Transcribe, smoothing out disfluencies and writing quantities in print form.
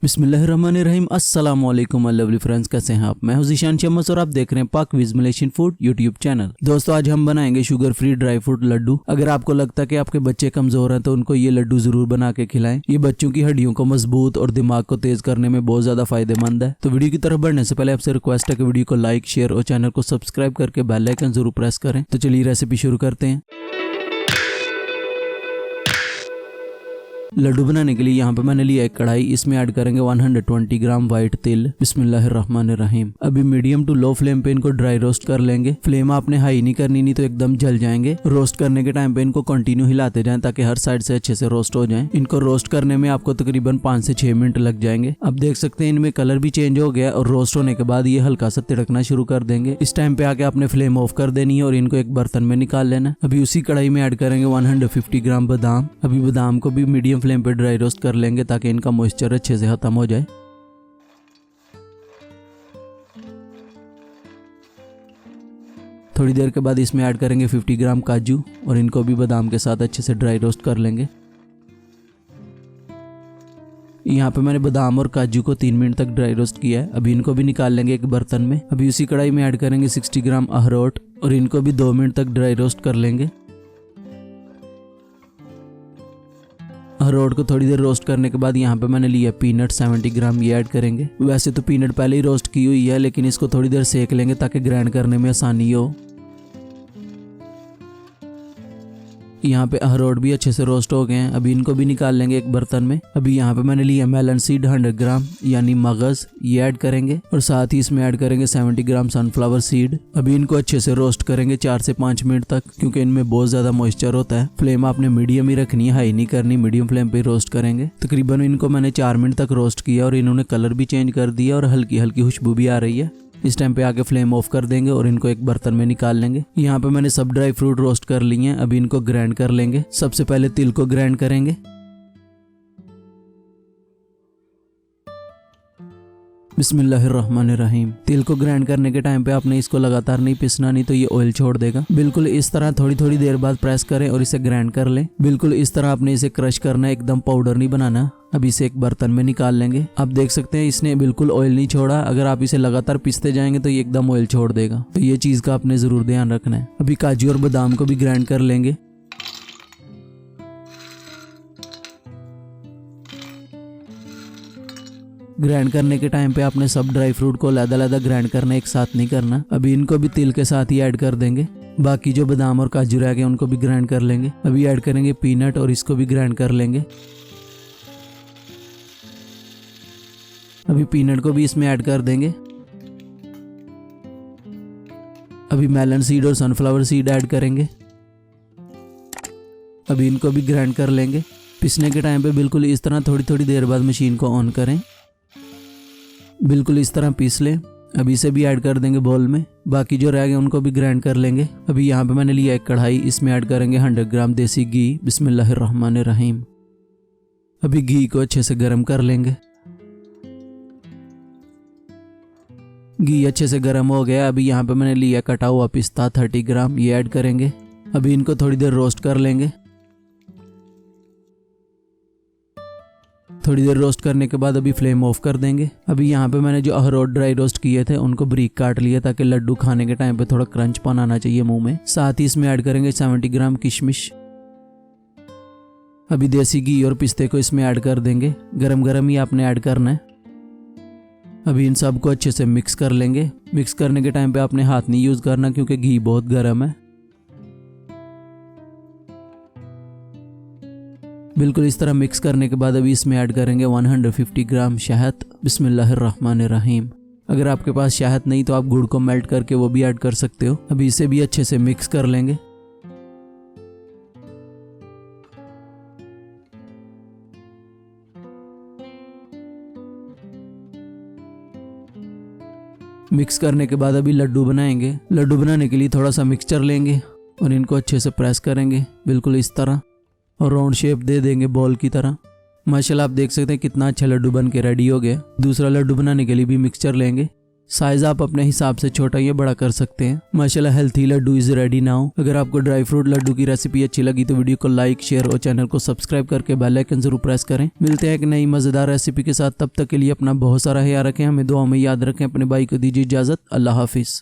बिस्मिल्लाहिर्रहमानिर्रहीम। अस्सलाम वालेकुम लवली फ्रेंड्स, कैसे हैं आप? मैं हूं ज़ीशान शम्स और आप देख रहे हैं Pak Wiz Malaysian food YouTube channel. दोस्तों, आज हम बनाएंगे sugar free dry fruit laddu. अगर आपको लगता है कि आपके बच्चे कमजोर हैं तो उनको ये लड्डू जरूर बना के खिलाएं। ये बच्चों की हड्डियों को मजबूत और दिमाग को तेज करने में बहुत ज्यादा फायदेमंद है। तो वीडियो की तरफ बढ़ने से पहले आपसे रिक्वेस्ट है कि वीडियो को लाइक, शेयर और चैनल को सब्सक्राइब करके बेल आइकन जरूर प्रेस करें। तो चलिए रेसिपी शुरू करते हैं। लड्डू बनाने के लिए यहाँ पे मैंने लिया एक कढ़ाई। इसमें ऐड करेंगे 120 ग्राम व्हाइट तिल। बिस्मिल्लाहिर्रहमानिर्रहीम। अभी मीडियम टू लो फ्लेम पे इनको ड्राई रोस्ट कर लेंगे। फ्लेम आपने हाई नहीं करनी, नहीं तो एकदम जल जाएंगे। रोस्ट करने के टाइम पे इनको कंटिन्यू हिलाते जाएं ताकि हर साइड से अच्छे से रोस्ट हो जाएं। इनको रोस्ट करने में आपको तकरीबन 5 से 6 मिनट लग जाएंगे। अब देख सकते हैं इनमें कलर भी चेंज हो गया और रोस्ट होने के बाद ये हल्का सा तिड़कना शुरू कर देंगे। इस टाइम पे आके आपने फ्लेम ऑफ कर देनी है और इनको एक बर्तन में निकाल लेना। अभी उसी कढ़ाई में ऐड करेंगे 150 ग्राम बादाम। अभी बादाम को भी मीडियम फ्लेम पे ड्राई रोस्ट कर लेंगे ताकि इनका मॉइस्चर अच्छे से खत्म हो जाए। थोड़ी देर के बाद इसमें ऐड करेंगे 50 ग्राम काजू और इनको भी बादाम के साथ अच्छे से ड्राई रोस्ट कर लेंगे। यहाँ पे मैंने बादाम और काजू को 3 मिनट तक ड्राई रोस्ट किया है। अभी इनको भी निकाल लेंगे एक बर्तन में। अभी उसी कढ़ाई में ऐड करेंगे 60 ग्राम अखरोट और इनको भी 2 मिनट तक ड्राई रोस्ट कर लेंगे। अखरोट को थोड़ी देर रोस्ट करने के बाद यहाँ पे मैंने लिया पीनट 70 ग्राम, ये ऐड करेंगे। वैसे तो पीनट पहले ही रोस्ट की हुई है, लेकिन इसको थोड़ी देर सेक लेंगे ताकि ग्राइंड करने में आसानी हो। यहाँ पे अखरोट भी अच्छे से रोस्ट हो गए हैं। अभी इनको भी निकाल लेंगे एक बर्तन में। अभी यहाँ पे मैंने लिया मेलन सीड 100 ग्राम यानी मगज, ये ऐड करेंगे और साथ ही इसमें ऐड करेंगे 70 ग्राम सनफ्लावर सीड। अभी इनको अच्छे से रोस्ट करेंगे 4 से 5 मिनट तक, क्योंकि इनमें बहुत ज्यादा मॉइस्चर होता है। फ्लेम आपने मीडियम ही रखनी है, हाई नहीं करनी, मीडियम फ्लेम पे रोस्ट करेंगे। तकरीबन इनको मैंने 4 मिनट तक रोस्ट किया और इन्होंने कलर भी चेंज कर दिया और हल्की हल्की खुशबू भी आ रही है। इस टाइम पे आके फ्लेम ऑफ कर देंगे और इनको एक बर्तन में निकाल लेंगे। यहाँ पे मैंने सब ड्राई फ्रूट रोस्ट कर लिए हैं। अभी इनको ग्राइंड कर लेंगे। सबसे पहले तिल को ग्राइंड करेंगे। बिस्मिल्लाहिर्रहमानिर्रहीम। तिल को ग्राइंड करने के टाइम पे आपने इसको लगातार नहीं पीसना, नहीं तो ये ऑयल छोड़ देगा। बिल्कुल इस तरह थोड़ी थोड़ी देर बाद प्रेस करें और इसे ग्राइंड कर लें। बिल्कुल इस तरह आपने इसे क्रश करना है, एकदम पाउडर नहीं बनाना। अब इसे एक बर्तन में निकाल लेंगे। आप देख सकते हैं इसने बिल्कुल ऑयल नहीं छोड़ा। अगर आप इसे लगातार पीसते जाएंगे तो ये एकदम ऑयल छोड़ देगा, तो ये चीज का आपने जरूर ध्यान रखना है। अभी काजू और बादाम को भी ग्राइंड कर लेंगे। ग्राइंड करने के टाइम पे आपने सब ड्राई फ्रूट को अलग-अलग ग्राइंड करना, एक साथ नहीं करना। अभी इनको भी तिल के साथ ही ऐड कर देंगे। बाकी जो बादाम और काजू रह गए उनको भी ग्राइंड कर लेंगे। अभी ऐड करेंगे पीनट और इसको भी ग्राइंड कर लेंगे। अभी पीनट को भी इसमें ऐड कर देंगे। अभी मेलन सीड और सनफ्लावर सीड ऐड करेंगे। अभी इनको भी ग्राइंड कर लेंगे। पीसने के टाइम पे बिल्कुल इस तरह थोड़ी थोड़ी देर बाद मशीन को ऑन करें। बिल्कुल इस तरह पीस लें। अभी इसे भी ऐड कर देंगे बोल में। बाकी जो रह गए उनको भी ग्राइंड कर लेंगे। अभी यहाँ पे मैंने लिया एक कढ़ाई। इसमें ऐड करेंगे 100 ग्राम देसी घी। बिस्मिल्लाहिर्रहमानिर्रहीम। अभी घी को अच्छे से गर्म कर लेंगे। घी अच्छे से गर्म हो गया। अभी यहाँ पे मैंने लिया कटा हुआ पिस्ता 30 ग्राम, ये ऐड करेंगे। अभी इनको थोड़ी देर रोस्ट कर लेंगे। थोड़ी देर रोस्ट करने के बाद अभी फ्लेम ऑफ कर देंगे। अभी यहाँ पे मैंने जो अखरोट ड्राई रोस्ट किए थे उनको बारीक काट लिया ताकि लड्डू खाने के टाइम पे थोड़ा क्रंचपन आना चाहिए मुंह में। साथ ही इसमें ऐड करेंगे 70 ग्राम किशमिश। अभी देसी घी और पिस्ते को इसमें ऐड कर देंगे। गरम गरम ही आपने ऐड करना है। अभी इन सब को अच्छे से मिक्स कर लेंगे। मिक्स करने के टाइम पे आपने हाथ नहीं यूज करना क्योंकि घी बहुत गर्म है। बिल्कुल इस तरह मिक्स करने के बाद अभी इसमें ऐड करेंगे 150 ग्राम शहद। बिस्मिल्लाहिर्रहमानिर्रहीम। अगर आपके पास शहद नहीं तो आप गुड़ को मेल्ट करके वो भी ऐड कर सकते हो। अभी इसे भी अच्छे से मिक्स कर लेंगे। मिक्स करने के बाद अभी लड्डू बनाएंगे। लड्डू बनाने के लिए थोड़ा सा मिक्सचर लेंगे और इनको अच्छे से प्रेस करेंगे बिल्कुल इस तरह और राउंड शेप दे देंगे बॉल की तरह। माशाल्लाह आप देख सकते हैं कितना अच्छा लड्डू बन के रेडी हो गया। दूसरा लड्डू बनाने के लिए भी मिक्सचर लेंगे। साइज आप अपने हिसाब से छोटा या बड़ा कर सकते हैं। माशाल्लाह healthy laddu is ready now. अगर आपको ड्राई फ्रूट लड्डू की रेसिपी अच्छी लगी तो वीडियो को लाइक, शेयर और चैनल को सब्सक्राइब करके बेल आइकन जरूर प्रेस करें। मिलते हैं एक नई मजेदार रेसिपी के साथ, तब तक के लिए अपना बहुत सारा ख्याल रखें, हमें दुआ में याद रखें। अपने भाई को दीजिए इजाजत। अल्लाह हाफिज।